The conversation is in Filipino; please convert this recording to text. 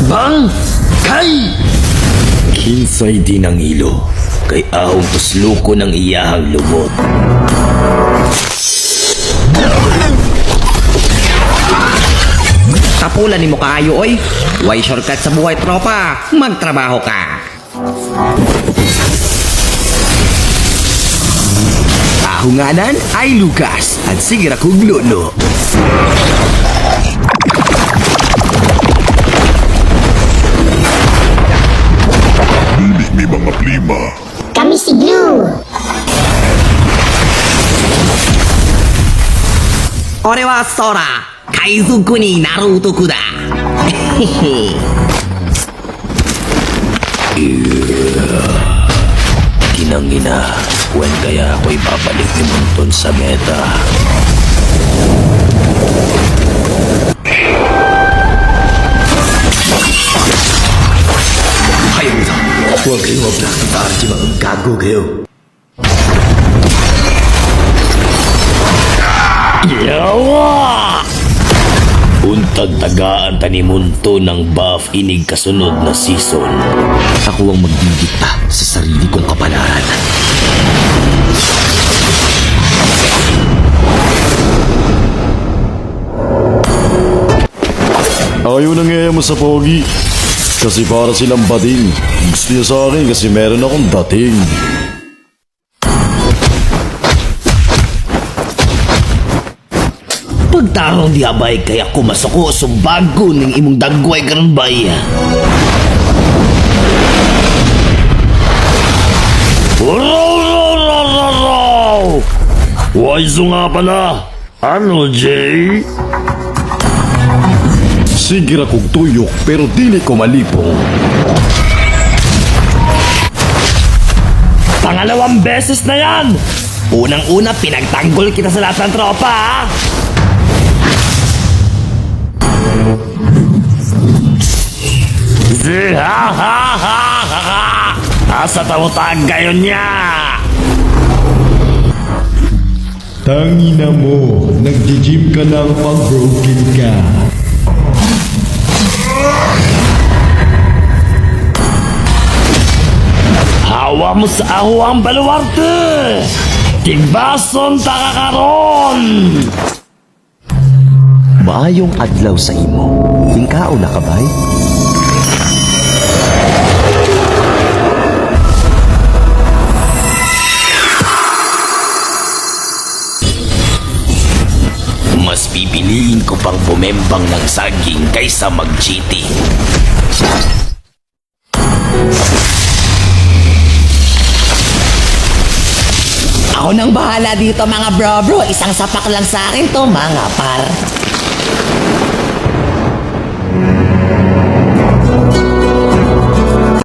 Bang! Kay! Kinsay din ang ilo, kay ahong tusluko ng iyahang lumot. Tapulan ni mo kayo, oy. Way shortcut sa buhay, tropa. Magtrabaho ka. Ahunganan ay Lucas at sige ra kog lolo. Dili may mga plima. Kami si Blue. Ore wa Sora. Kaizuku ni Naruto da. Kinangina, when kaya ako'y babalik ni Monton sa meta. Kayo nito, huwag kayong maglakitaan si mga gago kayo. Yawa! Untag tagaan tanimunto ng buff inig kasunod na season. Ako ang magdidikta sa sarili kong kapalaran. Ayaw nangyaya mo sa pogi. Kasi para silang bading. Gusto niya sa akin kasi meron akong dating. Pagtarong di abay kaya kumasuko sumbago ng imong dagway karon bay. Waiso nga pala. Ano, Jay? Sige ra kog tuyok pero dili ko malipong. Pangalawang beses na yan! Unang-una, pinagtanggol kita sa lahat ng tropa, ha? Ha ha ha ha ha! Asa tawutag gayon niya! Tangina mo, nagji-gym ka lang pag broken ka. Hawa mo sa aho ang baluarte! Tigbason takakaron! Maayong adlaw sa imo. Tingkao na kabay? Mas pipiliin ko pang bumembang ng saging kaysa mag-cheating. Ako nang bahala dito, mga bro. Isang sapak lang sa akin to, mga par.